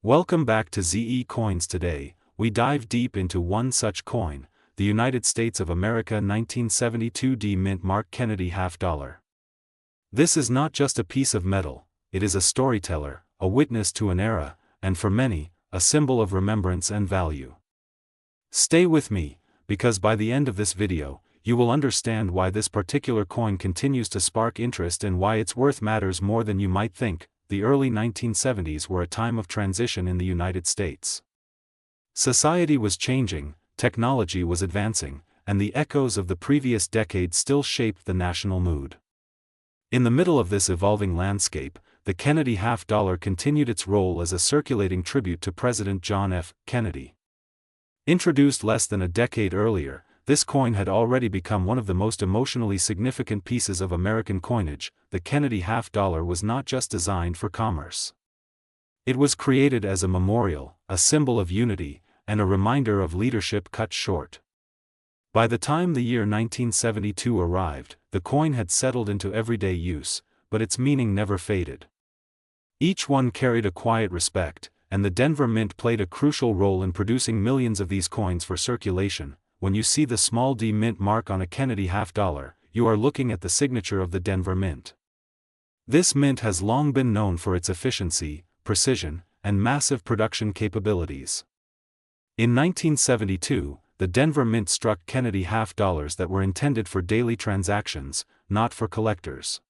Welcome back to ZE Coins. Today, we dive deep into one such coin, the United States of America 1972 D Mint Mark Kennedy half dollar. This is not just a piece of metal, it is a storyteller, a witness to an era, and for many, a symbol of remembrance and value. Stay with me, because by the end of this video, you will understand why this particular coin continues to spark interest and why its worth matters more than you might think. The early 1970s were a time of transition in the United States. Society was changing, technology was advancing, and the echoes of the previous decade still shaped the national mood. In the middle of this evolving landscape, the Kennedy half dollar continued its role as a circulating tribute to President John F. Kennedy. Introduced less than a decade earlier, this coin had already become one of the most emotionally significant pieces of American coinage. The Kennedy half dollar was not just designed for commerce. It was created as a memorial, a symbol of unity, and a reminder of leadership cut short. By the time the year 1972 arrived, the coin had settled into everyday use, but its meaning never faded. Each one carried a quiet respect, and the Denver Mint played a crucial role in producing millions of these coins for circulation. When you see the small D Mint mark on a Kennedy half dollar, you are looking at the signature of the Denver Mint. This mint has long been known for its efficiency, precision, and massive production capabilities. In 1972, the Denver Mint struck Kennedy half dollars that were intended for daily transactions, not for collectors.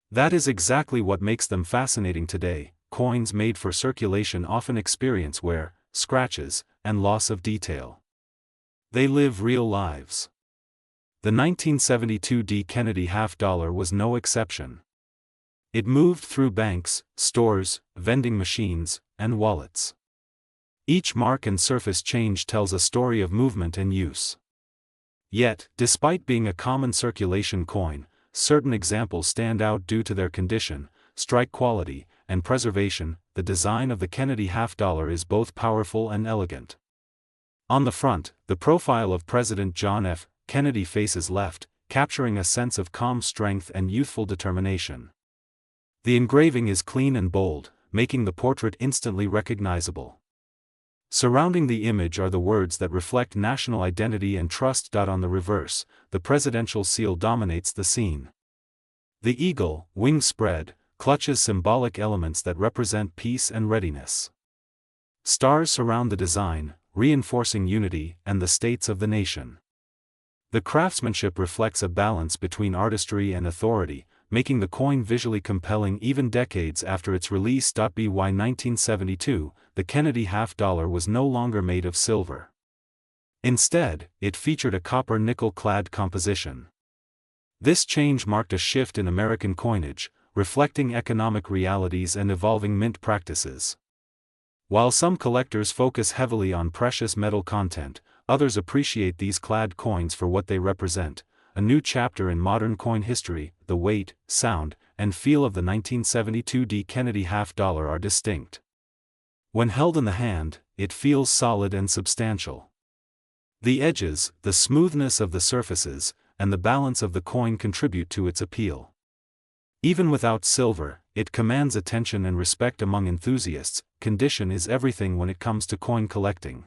That is exactly what makes them fascinating today. Coins made for circulation often experience wear, scratches, and loss of detail. They live real lives. The 1972 D Kennedy half dollar was no exception. It moved through banks, stores, vending machines, and wallets. Each mark and surface change tells a story of movement and use. Yet, despite being a common circulation coin, certain examples stand out due to their condition, strike quality, and preservation. The design of the Kennedy half dollar is both powerful and elegant. On the front, the profile of President John F. Kennedy faces left, capturing a sense of calm strength and youthful determination. The engraving is clean and bold, making the portrait instantly recognizable. Surrounding the image are the words that reflect national identity and trust. On the reverse, the presidential seal dominates the scene. The eagle, wings spread, clutches symbolic elements that represent peace and readiness. Stars surround the design, reinforcing unity and the states of the nation. The craftsmanship reflects a balance between artistry and authority, making the coin visually compelling even decades after its release. By 1972, the Kennedy half dollar was no longer made of silver. Instead, it featured a copper nickel-clad composition. This change marked a shift in American coinage, reflecting economic realities and evolving mint practices. While some collectors focus heavily on precious metal content, others appreciate these clad coins for what they represent, a new chapter in modern coin history. The weight, sound, and feel of the 1972 D Kennedy half dollar are distinct. When held in the hand, it feels solid and substantial. The edges, the smoothness of the surfaces, and the balance of the coin contribute to its appeal. Even without silver, it commands attention and respect among enthusiasts. Condition is everything when it comes to coin collecting.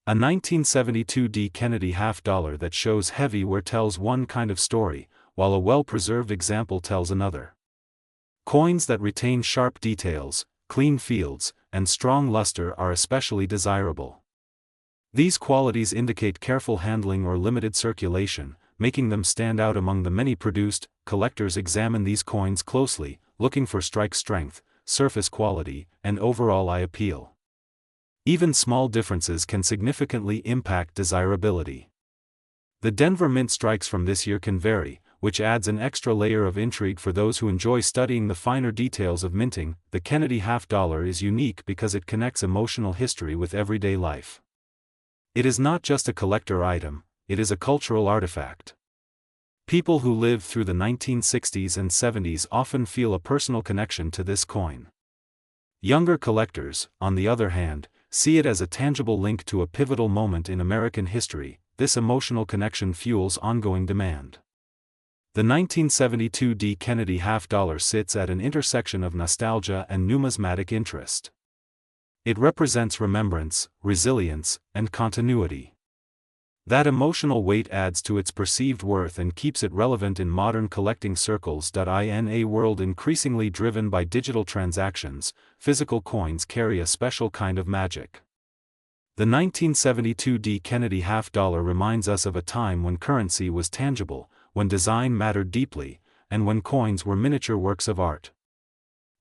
A 1972 D Kennedy half dollar that shows heavy wear tells one kind of story, while a well-preserved example tells another. Coins that retain sharp details, clean fields, and strong luster are especially desirable. These qualities indicate careful handling or limited circulation, making them stand out among the many produced. Collectors examine these coins closely, looking for strike strength, surface quality, and overall eye appeal. Even small differences can significantly impact desirability. The Denver Mint strikes from this year can vary, which adds an extra layer of intrigue for those who enjoy studying the finer details of minting. The Kennedy half dollar is unique because it connects emotional history with everyday life. It is not just a collector item, it is a cultural artifact. People who lived through the 1960s and 70s often feel a personal connection to this coin. Younger collectors, on the other hand, see it as a tangible link to a pivotal moment in American history. This emotional connection fuels ongoing demand. The 1972 D. Kennedy half dollar sits at an intersection of nostalgia and numismatic interest. It represents remembrance, resilience, and continuity. That emotional weight adds to its perceived worth and keeps it relevant in modern collecting circles. In a world increasingly driven by digital transactions, physical coins carry a special kind of magic. The 1972 D. Kennedy half-dollar reminds us of a time when currency was tangible, when design mattered deeply, and when coins were miniature works of art.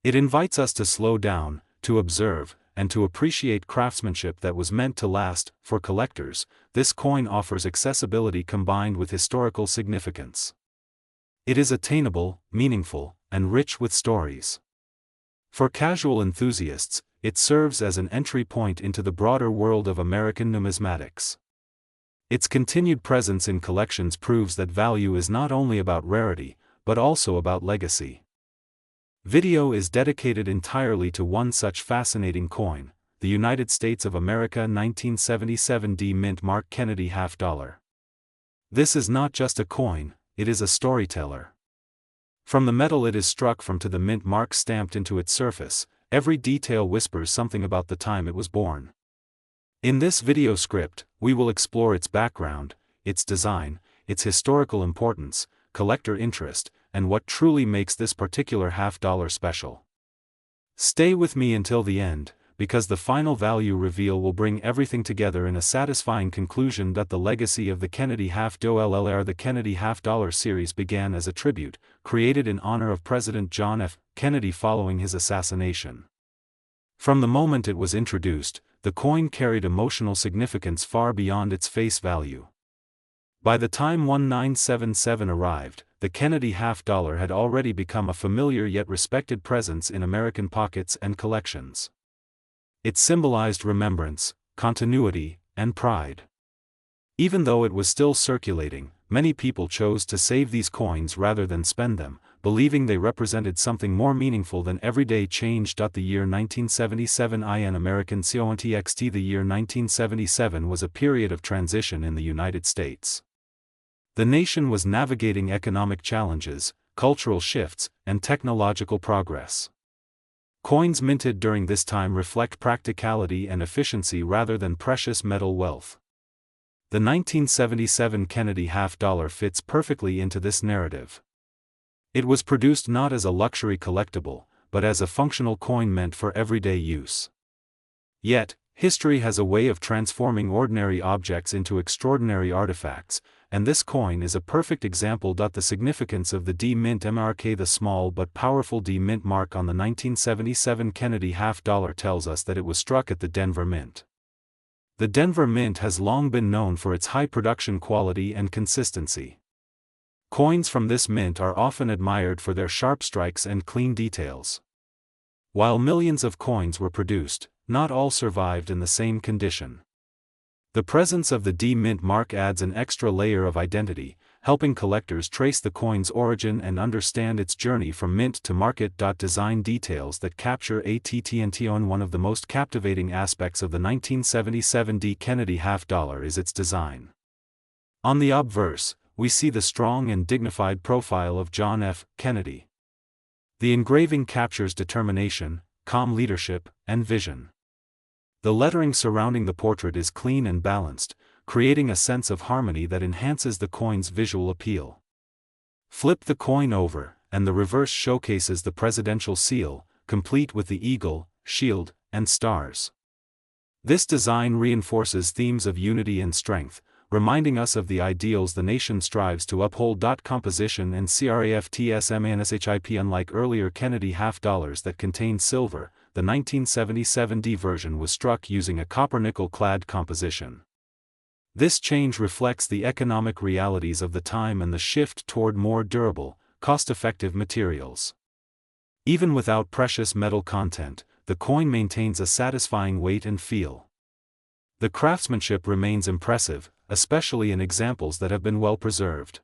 It invites us to slow down, to observe, and to appreciate craftsmanship that was meant to last. For collectors, this coin offers accessibility combined with historical significance. It is attainable, meaningful, and rich with stories. For casual enthusiasts, it serves as an entry point into the broader world of American numismatics. Its continued presence in collections proves that value is not only about rarity, but also about legacy. Video is dedicated entirely to one such fascinating coin, the United States of America 1977 D. Mint Mark Kennedy half-dollar. This is not just a coin, it is a storyteller. From the metal it is struck from to the mint mark stamped into its surface, every detail whispers something about the time it was born. In this video script, we will explore its background, its design, its historical importance, collector interest, and what truly makes this particular half-dollar special. Stay with me until the end, because the final value reveal will bring everything together in a satisfying conclusion. The legacy of the Kennedy half-dollar. The Kennedy half-dollar series began as a tribute, created in honor of President John F. Kennedy following his assassination. From the moment it was introduced, the coin carried emotional significance far beyond its face value. By the time 1977 arrived, the Kennedy half-dollar had already become a familiar yet respected presence in American pockets and collections. It symbolized remembrance, continuity, and pride. Even though it was still circulating, many people chose to save these coins rather than spend them, believing they represented something more meaningful than everyday change. The year 1977 in American context. The year 1977 was a period of transition in the United States. The nation was navigating economic challenges, cultural shifts, and technological progress. Coins minted during this time reflect practicality and efficiency rather than precious metal wealth. The 1977 Kennedy half-dollar fits perfectly into this narrative. It was produced not as a luxury collectible, but as a functional coin meant for everyday use. Yet, history has a way of transforming ordinary objects into extraordinary artifacts, and this coin is a perfect example. The significance of the D Mint Mark. The small but powerful D Mint mark on the 1977 Kennedy half-dollar tells us that it was struck at the Denver Mint. The Denver Mint has long been known for its high production quality and consistency. Coins from this mint are often admired for their sharp strikes and clean details. While millions of coins were produced, not all survived in the same condition. The presence of the D Mint mark adds an extra layer of identity, helping collectors trace the coin's origin and understand its journey from mint to market. Design details that capture attention. One of the most captivating aspects of the 1977 D Kennedy half-dollar is its design. On the obverse, we see the strong and dignified profile of John F. Kennedy. The engraving captures determination, calm leadership, and vision. The lettering surrounding the portrait is clean and balanced, creating a sense of harmony that enhances the coin's visual appeal. Flip the coin over, and the reverse showcases the presidential seal, complete with the eagle, shield, and stars. This design reinforces themes of unity and strength, reminding us of the ideals the nation strives to uphold. Composition and craftsmanship. Unlike earlier Kennedy half-dollars that contained silver, the 1977 D version was struck using a copper-nickel-clad composition. This change reflects the economic realities of the time and the shift toward more durable, cost-effective materials. Even without precious metal content, the coin maintains a satisfying weight and feel. The craftsmanship remains impressive, especially in examples that have been well preserved.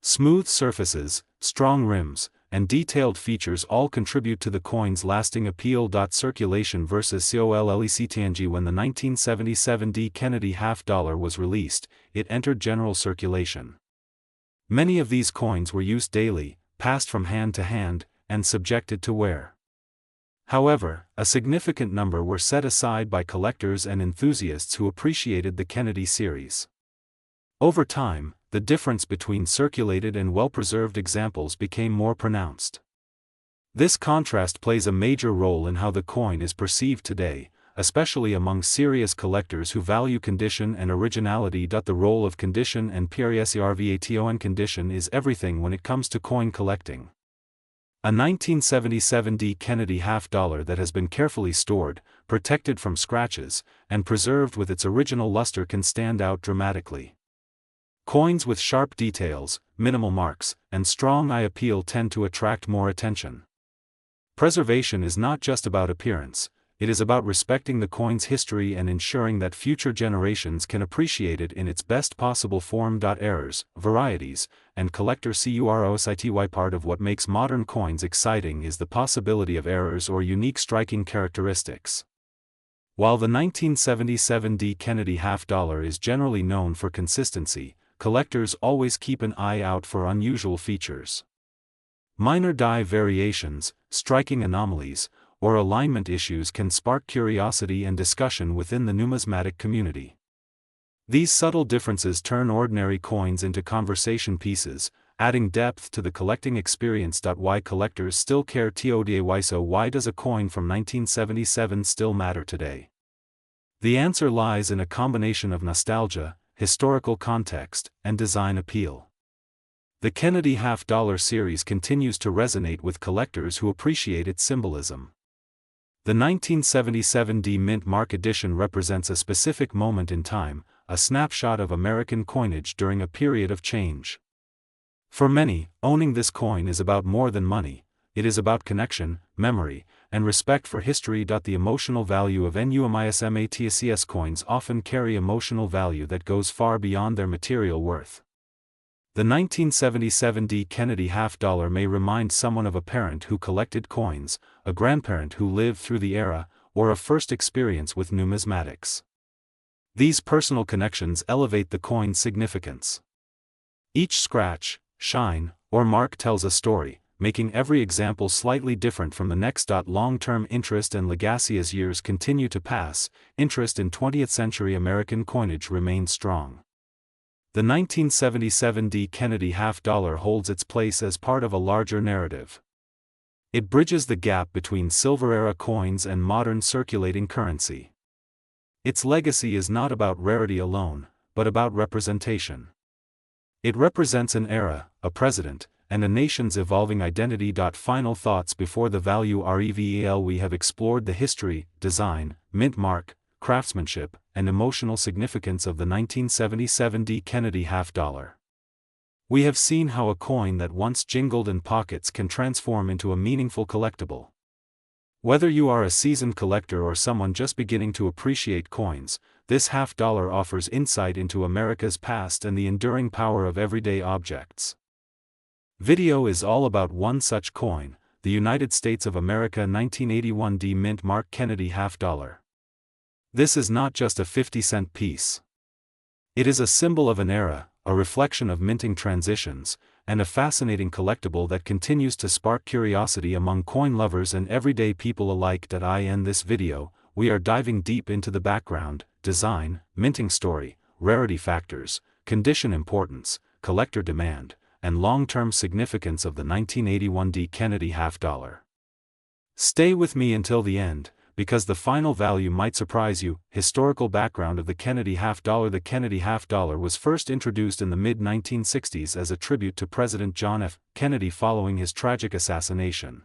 Smooth surfaces, strong rims, and detailed features all contribute to the coin's lasting appeal. Circulation versus collecting. When the 1977 D Kennedy half-dollar was released, it entered general circulation. Many of these coins were used daily, passed from hand to hand, and subjected to wear. However, a significant number were set aside by collectors and enthusiasts who appreciated the Kennedy series. Over time, the difference between circulated and well-preserved examples became more pronounced. This contrast plays a major role in how the coin is perceived today, especially among serious collectors who value condition and originality. The role of condition and preservation condition is everything when it comes to coin collecting. A 1977 D Kennedy half-dollar that has been carefully stored, protected from scratches, and preserved with its original luster can stand out dramatically. Coins with sharp details, minimal marks, and strong eye appeal tend to attract more attention. Preservation is not just about appearance, it is about respecting the coin's history and ensuring that future generations can appreciate it in its best possible form. Errors, varieties, and collector curiosity. Part of what makes modern coins exciting is the possibility of errors or unique striking characteristics. While the 1977 D Kennedy half-dollar is generally known for consistency, collectors always keep an eye out for unusual features. Minor die variations, striking anomalies, or alignment issues can spark curiosity and discussion within the numismatic community. These subtle differences turn ordinary coins into conversation pieces, adding depth to the collecting experience. Why collectors still care today? So why does a coin from 1977 still matter today? The answer lies in a combination of nostalgia, historical context, and design appeal. The Kennedy half-dollar series continues to resonate with collectors who appreciate its symbolism. The 1977 D Mint Mark edition represents a specific moment in time, a snapshot of American coinage during a period of change. For many, owning this coin is about more than money, it is about connection, memory, and respect for history. The emotional value of numismatics coins often carry emotional value that goes far beyond their material worth. The 1977 D Kennedy half-dollar may remind someone of a parent who collected coins, a grandparent who lived through the era, or a first experience with numismatics. These personal connections elevate the coin's significance. Each scratch, shine, or mark tells a story, making every example slightly different from the next. Long-term interest and legacy. As years continue to pass, interest in 20th-century American coinage remains strong. The 1977 D Kennedy half-dollar holds its place as part of a larger narrative. It bridges the gap between silver-era coins and modern circulating currency. Its legacy is not about rarity alone, but about representation. It represents an era, a president, and a nation's evolving identity. Final thoughts before the value reveal. We have explored the history, design, mint mark, craftsmanship, and emotional significance of the 1977 D Kennedy half-dollar. We have seen how a coin that once jingled in pockets can transform into a meaningful collectible. Whether you are a seasoned collector or someone just beginning to appreciate coins, this half-dollar offers insight into America's past and the enduring power of everyday objects. Video is all about one such coin, the United States of America 1981 D Mint Mark Kennedy half-dollar. This is not just a 50-cent piece. It is a symbol of an era, a reflection of minting transitions, and a fascinating collectible that continues to spark curiosity among coin lovers and everyday people alike. In this video, we are diving deep into the background, design, minting story, rarity factors, condition importance, collector demand, and long-term significance of the 1981 D Kennedy half-dollar. Stay with me until the end, because the final value might surprise you. Historical background of the Kennedy half-dollar. The Kennedy half-dollar was first introduced in the mid-1960s as a tribute to President John F. Kennedy following his tragic assassination.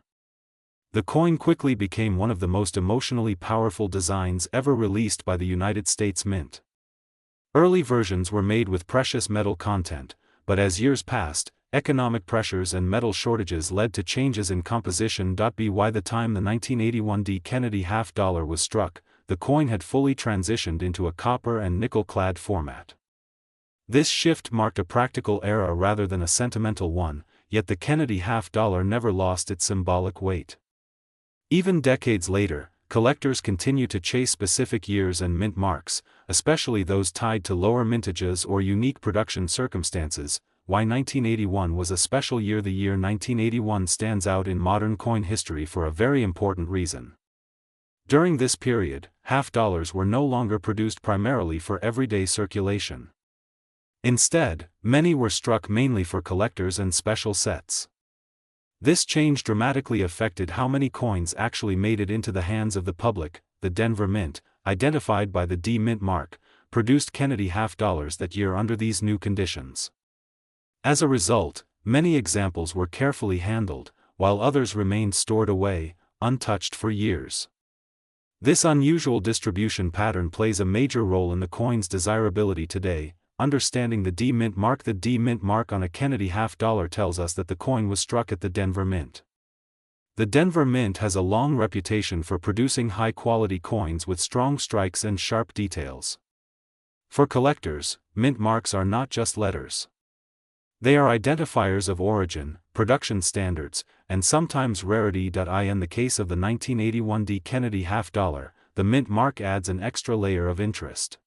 The coin quickly became one of the most emotionally powerful designs ever released by the United States Mint. Early versions were made with precious metal content, but as years passed, economic pressures and metal shortages led to changes in composition. By the time the 1981 D Kennedy half-dollar was struck, the coin had fully transitioned into a copper and nickel-clad format. This shift marked a practical era rather than a sentimental one, yet the Kennedy half-dollar never lost its symbolic weight. Even decades later, collectors continue to chase specific years and mint marks, especially those tied to lower mintages or unique production circumstances, why 1981 was a special year. The year 1981 stands out in modern coin history for a very important reason. During this period, half dollars were no longer produced primarily for everyday circulation. Instead, many were struck mainly for collectors and special sets. This change dramatically affected how many coins actually made it into the hands of the public. The Denver Mint, identified by the D Mint mark, produced Kennedy half dollars that year under these new conditions. As a result, many examples were carefully handled, while others remained stored away, untouched for years. This unusual distribution pattern plays a major role in the coin's desirability today. Understanding the D Mint mark. The D Mint mark on a Kennedy half dollar tells us that the coin was struck at the Denver Mint. The Denver Mint has a long reputation for producing high-quality coins with strong strikes and sharp details. For collectors, mint marks are not just letters. They are identifiers of origin, production standards, and sometimes rarity. In the case of the 1981 D Kennedy half dollar, the mint mark adds an extra layer of interest.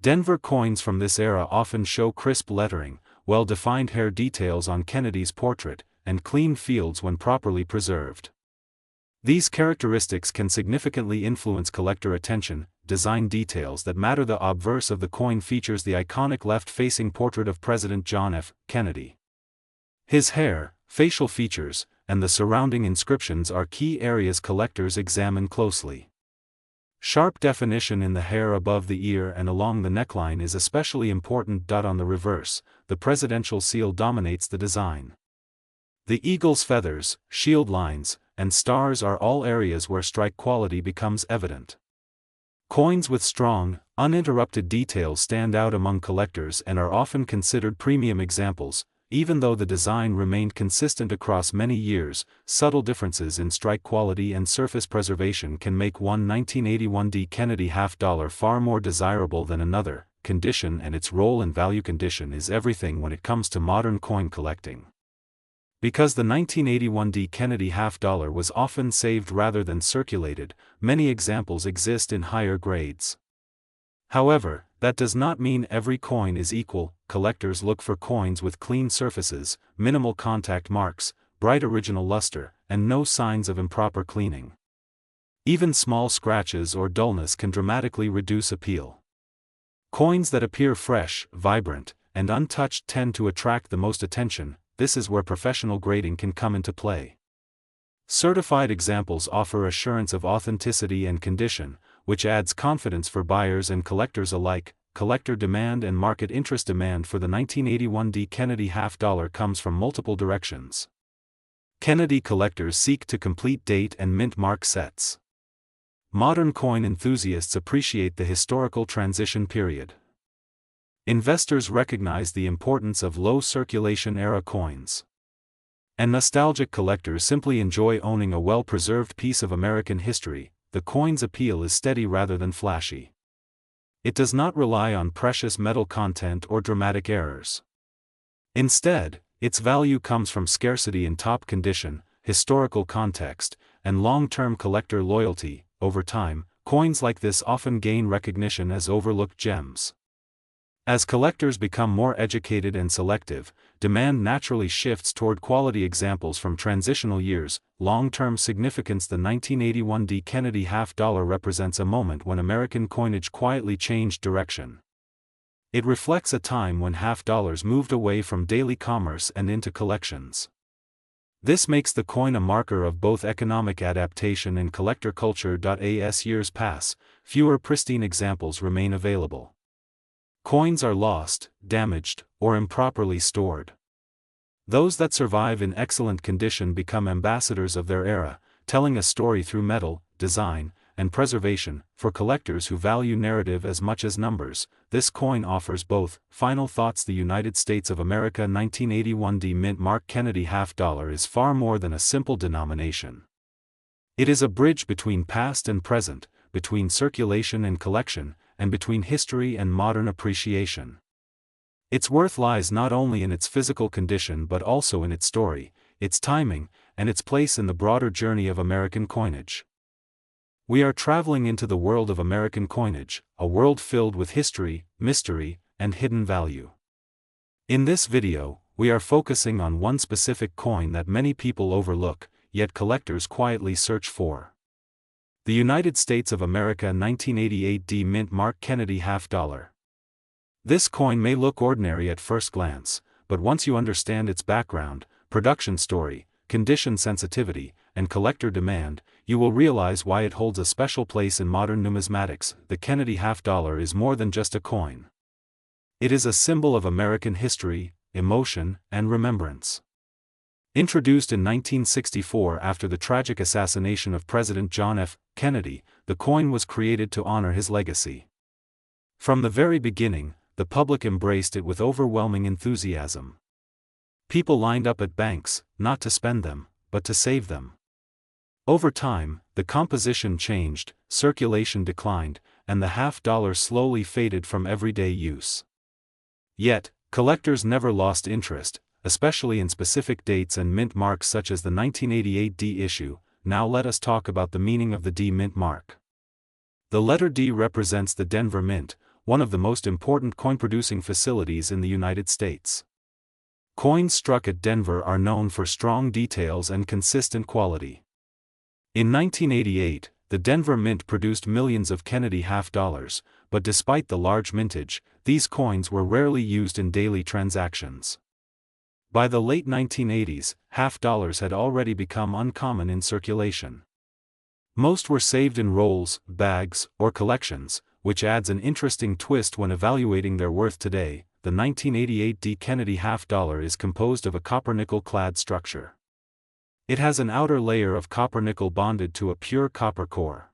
Denver coins from this era often show crisp lettering, well-defined hair details on Kennedy's portrait, and clean fields when properly preserved. These characteristics can significantly influence collector attention. Design details that matter. The obverse of the coin features the iconic left-facing portrait of President John F. Kennedy. His hair, facial features, and the surrounding inscriptions are key areas collectors examine closely. Sharp definition in the hair above the ear and along the neckline is especially important. On the reverse, the presidential seal dominates the design. The eagle's feathers, shield lines, and stars are all areas where strike quality becomes evident. Coins with strong, uninterrupted details stand out among collectors and are often considered premium examples. Even though the design remained consistent across many years, subtle differences in strike quality and surface preservation can make one 1981 D Kennedy half dollar far more desirable than another. Condition and its role in value. Condition is everything when it comes to modern coin collecting. Because the 1981 D Kennedy half dollar was often saved rather than circulated, many examples exist in higher grades. However, that does not mean every coin is equal. Collectors look for coins with clean surfaces, minimal contact marks, bright original luster, and no signs of improper cleaning. Even small scratches or dullness can dramatically reduce appeal. Coins that appear fresh, vibrant, and untouched tend to attract the most attention. This is where professional grading can come into play. Certified examples offer assurance of authenticity and condition, which adds confidence for buyers and collectors alike. Collector demand and market interest. Demand for the 1981 D Kennedy half dollar comes from multiple directions. Kennedy collectors seek to complete date and mint mark sets. Modern coin enthusiasts appreciate the historical transition period. Investors recognize the importance of low circulation era coins. And nostalgic collectors simply enjoy owning a well-preserved piece of American history. The coin's appeal is steady rather than flashy. It does not rely on precious metal content or dramatic errors. Instead, its value comes from scarcity in top condition, historical context, and long-term collector loyalty. Over time, coins like this often gain recognition as overlooked gems. As collectors become more educated and selective, demand naturally shifts toward quality examples from transitional years. Long-term significance. The 1981 D Kennedy half dollar represents a moment when American coinage quietly changed direction. It reflects a time when half dollars moved away from daily commerce and into collections. This makes the coin a marker of both economic adaptation and collector culture. As years pass, fewer pristine examples remain available. Coins are lost, damaged, or improperly stored. Those that survive in excellent condition become ambassadors of their era, telling a story through metal, design, and preservation. For collectors who value narrative as much as numbers, this coin offers both. Final thoughts. The United States of America 1981 D Mint mark Kennedy half dollar is far more than a simple denomination. It is a bridge between past and present, between circulation and collection, and between history and modern appreciation. Its worth lies not only in its physical condition but also in its story, its timing, and its place in the broader journey of American coinage. We are traveling into the world of American coinage, a world filled with history, mystery, and hidden value. In this video, we are focusing on one specific coin that many people overlook, yet collectors quietly search for. The United States of America 1988 D Mint Mark Kennedy half dollar. This coin may look ordinary at first glance, but once you understand its background, production story, condition sensitivity, and collector demand, you will realize why it holds a special place in modern numismatics. The Kennedy half dollar is more than just a coin. It is a symbol of American history, emotion, and remembrance. Introduced in 1964 after the tragic assassination of President John F. Kennedy, the coin was created to honor his legacy. From the very beginning, the public embraced it with overwhelming enthusiasm. People lined up at banks, not to spend them, but to save them. Over time, the composition changed, circulation declined, and the half dollar slowly faded from everyday use. Yet, collectors never lost interest, especially in specific dates and mint marks such as the 1988 D issue. Now let us talk about the meaning of the D Mint mark. The letter D represents the Denver Mint, one of the most important coin-producing facilities in the United States. Coins struck at Denver are known for strong details and consistent quality. In 1988, the Denver Mint produced millions of Kennedy half dollars, but despite the large mintage, these coins were rarely used in daily transactions. By the late 1980s, half dollars had already become uncommon in circulation. Most were saved in rolls, bags, or collections, which adds an interesting twist when evaluating their worth today. The 1988 D Kennedy half dollar is composed of a copper-nickel clad structure. It has an outer layer of copper-nickel bonded to a pure copper core.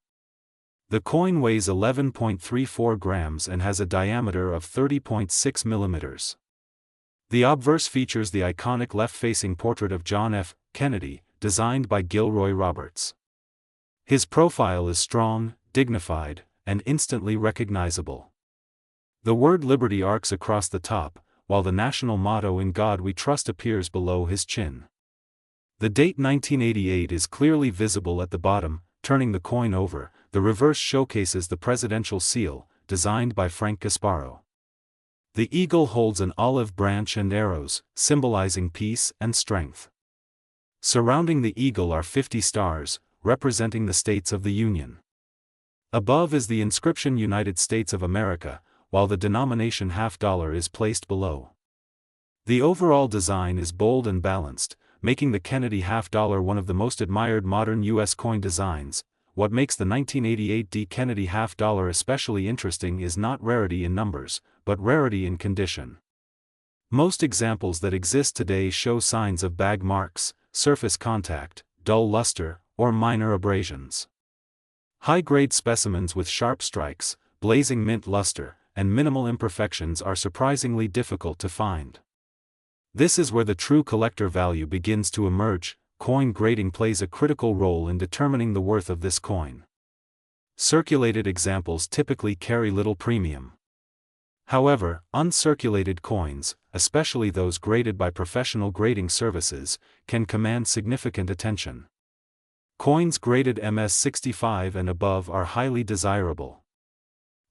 The coin weighs 11.34 grams and has a diameter of 30.6 millimeters. The obverse features the iconic left-facing portrait of John F. Kennedy, designed by Gilroy Roberts. His profile is strong, dignified, and instantly recognizable. The word Liberty arcs across the top, while the national motto "In God We Trust" appears below his chin. The date 1988 is clearly visible at the bottom. Turning the coin over, the reverse showcases the presidential seal, designed by Frank Gasparo. The eagle holds an olive branch and arrows, symbolizing peace and strength. Surrounding the eagle are 50 stars, representing the states of the Union. Above is the inscription United States of America, while the denomination half dollar is placed below. The overall design is bold and balanced, making the Kennedy half dollar one of the most admired modern U.S. coin designs. What makes the 1988 D Kennedy half dollar especially interesting is not rarity in numbers, but rarity in condition. Most examples that exist today show signs of bag marks, surface contact, dull luster, or minor abrasions. High-grade specimens with sharp strikes, blazing mint luster, and minimal imperfections are surprisingly difficult to find. This is where the true collector value begins to emerge. Coin grading plays a critical role in determining the worth of this coin. Circulated examples typically carry little premium. However, uncirculated coins, especially those graded by professional grading services, can command significant attention. Coins graded MS-65 and above are highly desirable.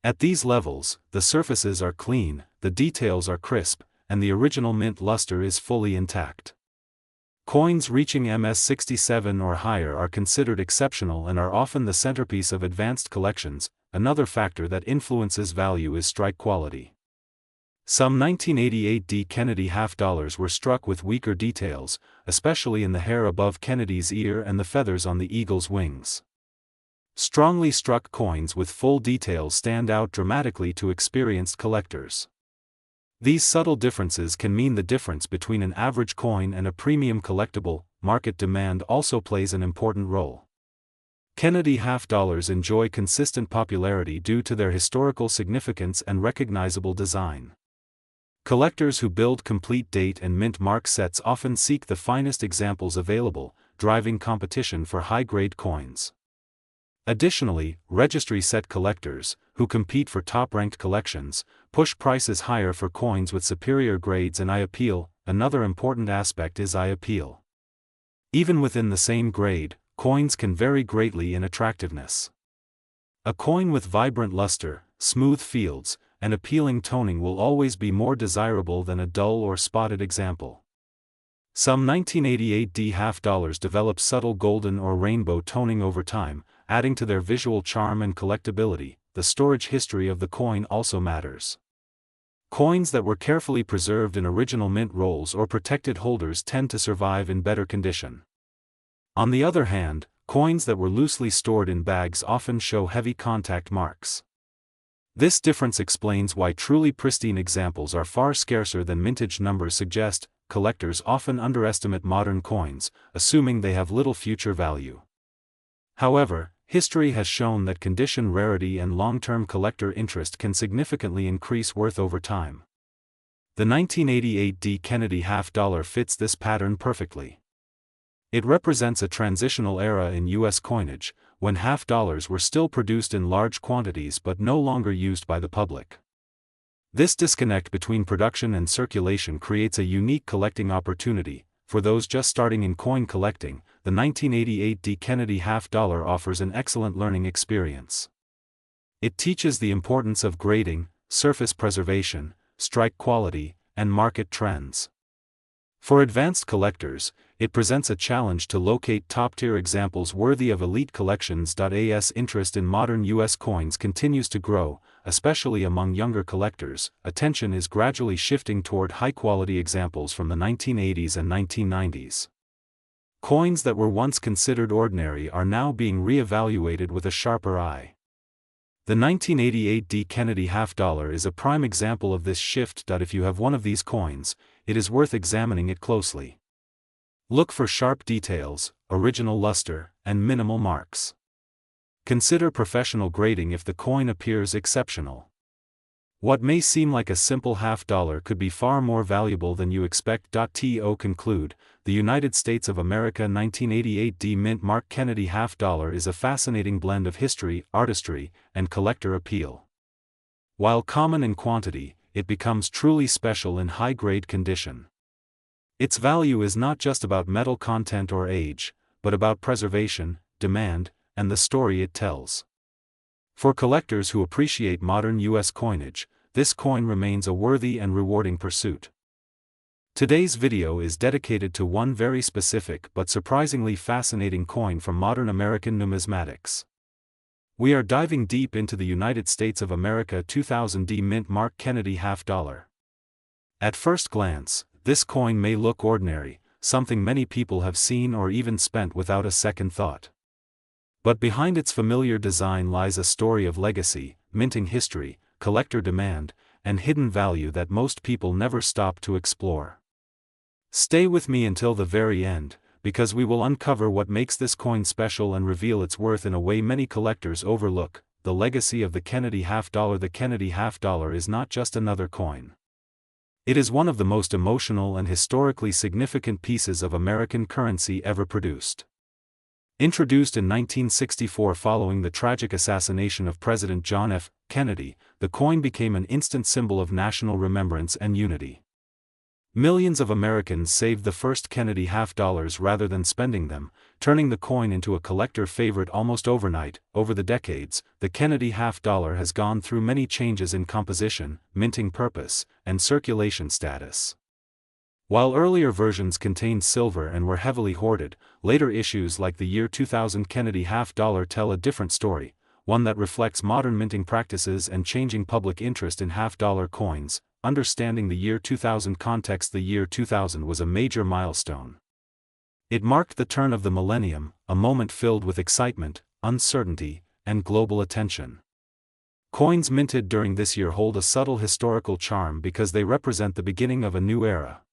At these levels, the surfaces are clean, the details are crisp, and the original mint luster is fully intact. Coins reaching MS-67 or higher are considered exceptional and are often the centerpiece of advanced collections. Another factor that influences value is strike quality. Some 1988 D Kennedy half dollars were struck with weaker details, especially in the hair above Kennedy's ear and the feathers on the eagle's wings. Strongly struck coins with full details stand out dramatically to experienced collectors. These subtle differences can mean the difference between an average coin and a premium collectible. Market demand also plays an important role. Kennedy half dollars enjoy consistent popularity due to their historical significance and recognizable design. Collectors who build complete date and mint mark sets often seek the finest examples available, driving competition for high-grade coins. Additionally, registry set collectors, who compete for top-ranked collections, push prices higher for coins with superior grades and eye appeal. Another important aspect is eye appeal. Even within the same grade, coins can vary greatly in attractiveness. A coin with vibrant luster, smooth fields, and appealing toning will always be more desirable than a dull or spotted example. Some 1988D half dollars develop subtle golden or rainbow toning over time, adding to their visual charm and collectability. The storage history of the coin also matters. Coins that were carefully preserved in original mint rolls or protected holders tend to survive in better condition. On the other hand, coins that were loosely stored in bags often show heavy contact marks. This difference explains why truly pristine examples are far scarcer than mintage numbers suggest. Collectors often underestimate modern coins, assuming they have little future value. However, history has shown that condition rarity and long-term collector interest can significantly increase worth over time. The 1988D Kennedy half dollar fits this pattern perfectly. It represents a transitional era in U.S. coinage, when half dollars were still produced in large quantities but no longer used by the public. This disconnect between production and circulation creates a unique collecting opportunity. For those just starting in coin collecting, the 1988D Kennedy half dollar offers an excellent learning experience. It teaches the importance of grading, surface preservation, strike quality, and market trends. For advanced collectors, it presents a challenge to locate top-tier examples worthy of elite collections. As interest in modern U.S. coins continues to grow, especially among younger collectors, attention is gradually shifting toward high-quality examples from the 1980s and 1990s. Coins that were once considered ordinary are now being re-evaluated with a sharper eye. The 1988D Kennedy half dollar is a prime example of this shift. If you have one of these coins, it is worth examining it closely. Look for sharp details, original luster, and minimal marks. Consider professional grading if the coin appears exceptional. What may seem like a simple half dollar could be far more valuable than you expect. To conclude, the United States of America 1988D Mint Mark Kennedy half dollar is a fascinating blend of history, artistry, and collector appeal. While common in quantity, it becomes truly special in high-grade condition. Its value is not just about metal content or age, but about preservation, demand, and the story it tells. For collectors who appreciate modern U.S. coinage, this coin remains a worthy and rewarding pursuit. Today's video is dedicated to one very specific but surprisingly fascinating coin from modern American numismatics. We are diving deep into the United States of America 2000D Mint Mark Kennedy half dollar. At first glance, this coin may look ordinary, something many people have seen or even spent without a second thought. But behind its familiar design lies a story of legacy, minting history, collector demand, and hidden value that most people never stop to explore. Stay with me until the very end, because we will uncover what makes this coin special and reveal its worth in a way many collectors overlook: the legacy of the Kennedy half dollar. The Kennedy half dollar is not just another coin. It is one of the most emotional and historically significant pieces of American currency ever produced. Introduced in 1964 following the tragic assassination of President John F. Kennedy, the coin became an instant symbol of national remembrance and unity. Millions of Americans saved the first Kennedy half dollars rather than spending them, turning the coin into a collector favorite almost overnight. Over the decades, the Kennedy half dollar has gone through many changes in composition, minting purpose, and circulation status. While earlier versions contained silver and were heavily hoarded, later issues like the year 2000 Kennedy half dollar tell a different story, one that reflects modern minting practices and changing public interest in half dollar coins. Understanding the year 2000 context: the year 2000 was a major milestone. It marked the turn of the millennium, a moment filled with excitement, uncertainty, and global attention. Coins minted during this year hold a subtle historical charm because they represent the beginning of a new era.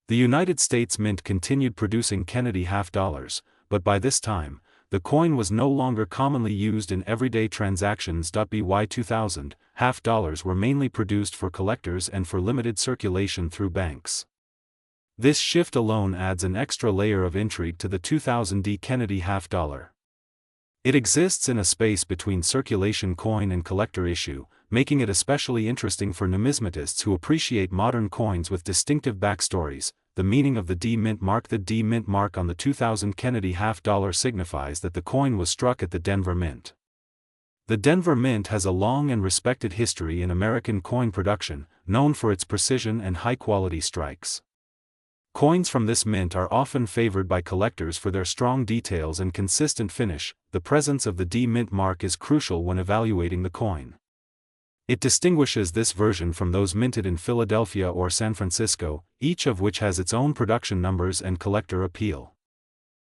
The United States Mint continued producing Kennedy half dollars, but by this time, the coin was no longer commonly used in everyday transactions. By 2000, half dollars were mainly produced for collectors and for limited circulation through banks. This shift alone adds an extra layer of intrigue to the 2000D Kennedy half dollar. It exists in a space between circulation coin and collector issue, making it especially interesting for numismatists who appreciate modern coins with distinctive backstories. The meaning of the D Mint mark: the D Mint mark on the 2000 Kennedy half dollar signifies that the coin was struck at the Denver Mint. The Denver Mint has a long and respected history in American coin production, known for its precision and high-quality strikes. Coins from this mint are often favored by collectors for their strong details and consistent finish. The presence of the D mint mark is crucial when evaluating the coin. It distinguishes this version from those minted in Philadelphia or San Francisco, each of which has its own production numbers and collector appeal.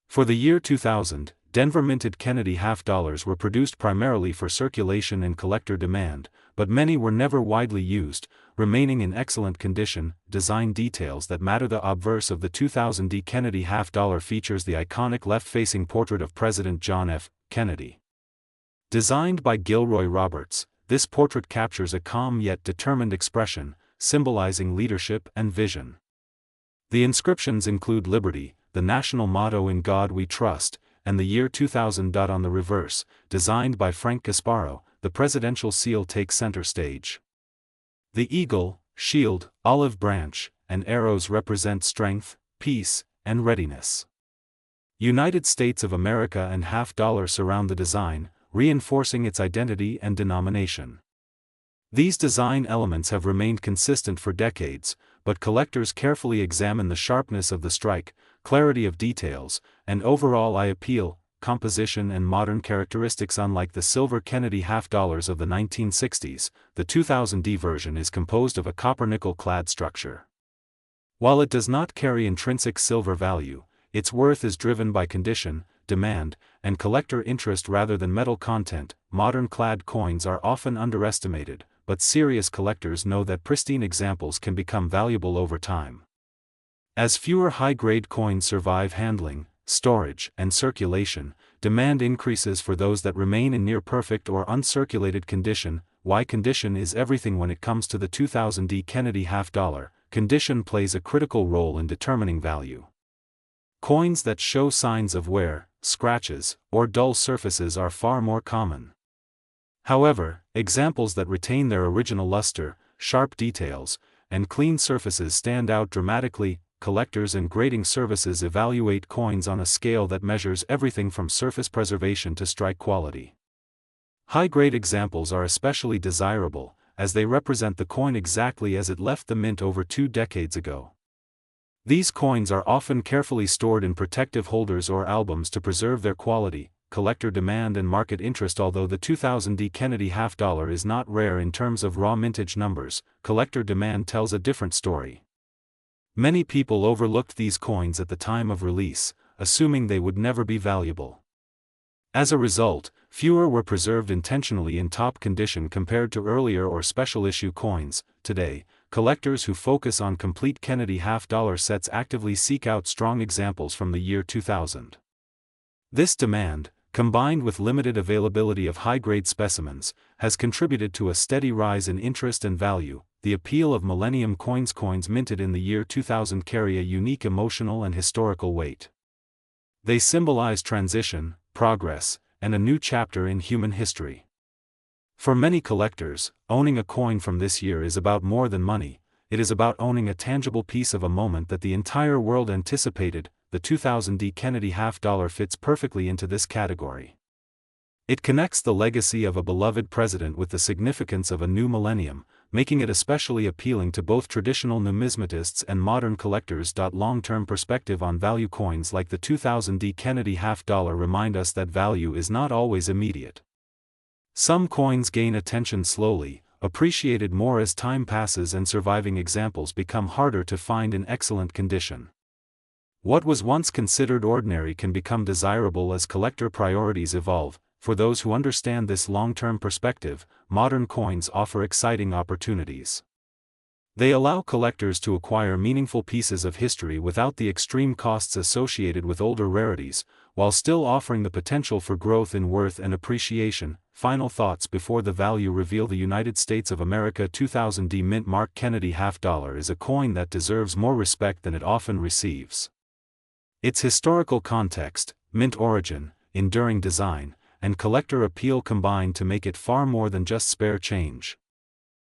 For the year 2000, Denver minted Kennedy half dollars were produced primarily for circulation and collector demand, but many were never widely used, remaining in excellent condition. Design details that matter. The obverse of the 2000 D Kennedy half dollar features the iconic left-facing portrait of President John F. Kennedy. Designed by Gilroy Roberts, this portrait captures a calm yet determined expression, symbolizing leadership and vision. The inscriptions include Liberty, the national motto "In God We Trust," and the year 2000. On the reverse, designed by Frank Gasparo, the presidential seal takes center stage. The eagle, shield, olive branch, and arrows represent strength, peace, and readiness. United States of America and half dollar surround the design, reinforcing its identity and denomination. These design elements have remained consistent for decades, but collectors carefully examine the sharpness of the strike, clarity of details, and overall eye appeal, composition and modern characteristics. Unlike the silver Kennedy half dollars of the 1960s, the 2000 D version is composed of a copper-nickel clad structure. While it does not carry intrinsic silver value, its worth is driven by condition, demand, and collector interest rather than metal content. Modern clad coins are often underestimated, but serious collectors know that pristine examples can become valuable over time. As fewer high-grade coins survive handling, storage, and circulation, demand increases for those that remain in near-perfect or uncirculated condition. Why condition is everything when it comes to the 2000 D Kennedy half dollar. Condition plays a critical role in determining value. Coins that show signs of wear, scratches, or dull surfaces are far more common. However, examples that retain their original luster, sharp details, and clean surfaces stand out dramatically. Collectors and grading services evaluate coins on a scale that measures everything from surface preservation to strike quality. High-grade examples are especially desirable, as they represent the coin exactly as it left the mint over 2 decades ago. These coins are often carefully stored in protective holders or albums to preserve their quality. Collector demand and market interest. Although the 2000 D Kennedy half dollar is not rare in terms of raw mintage numbers, collector demand tells a different story. Many people overlooked these coins at the time of release, assuming they would never be valuable. As a result, fewer were preserved intentionally in top condition compared to earlier or special issue coins. Today, collectors who focus on complete Kennedy half dollar sets actively seek out strong examples from the year 2000. This demand, combined with limited availability of high-grade specimens, has contributed to a steady rise in interest and value. The appeal of Millennium coins. Coins minted in the year 2000 carry a unique emotional and historical weight. They symbolize transition, progress, and a new chapter in human history. For many collectors, owning a coin from this year is about more than money. It is about owning a tangible piece of a moment that the entire world anticipated. The 2000 D Kennedy half dollar fits perfectly into this category. It connects the legacy of a beloved president with the significance of a new millennium, making it especially appealing to both traditional numismatists and modern collectors. Long-term perspective on value. Coins like the 2000 D Kennedy half dollar remind us that value is not always immediate. Some coins gain attention slowly, appreciated more as time passes, and surviving examples become harder to find in excellent condition. What was once considered ordinary can become desirable as collector priorities evolve. For those who understand this long-term perspective, modern coins offer exciting opportunities. They allow collectors to acquire meaningful pieces of history without the extreme costs associated with older rarities, while still offering the potential for growth in worth and appreciation. Final thoughts before the value reveal. The United States of America 2000 D Mint Mark Kennedy half dollar is a coin that deserves more respect than it often receives. Its historical context, mint origin, enduring design, and collector appeal combine to make it far more than just spare change.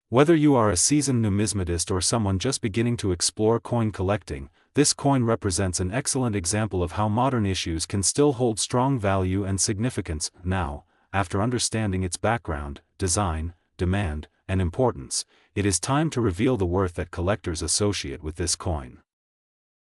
Whether you are a seasoned numismatist or someone just beginning to explore coin collecting, this coin represents an excellent example of how modern issues can still hold strong value and significance. Now, after understanding its background, design, demand, and importance, it is time to reveal the worth that collectors associate with this coin.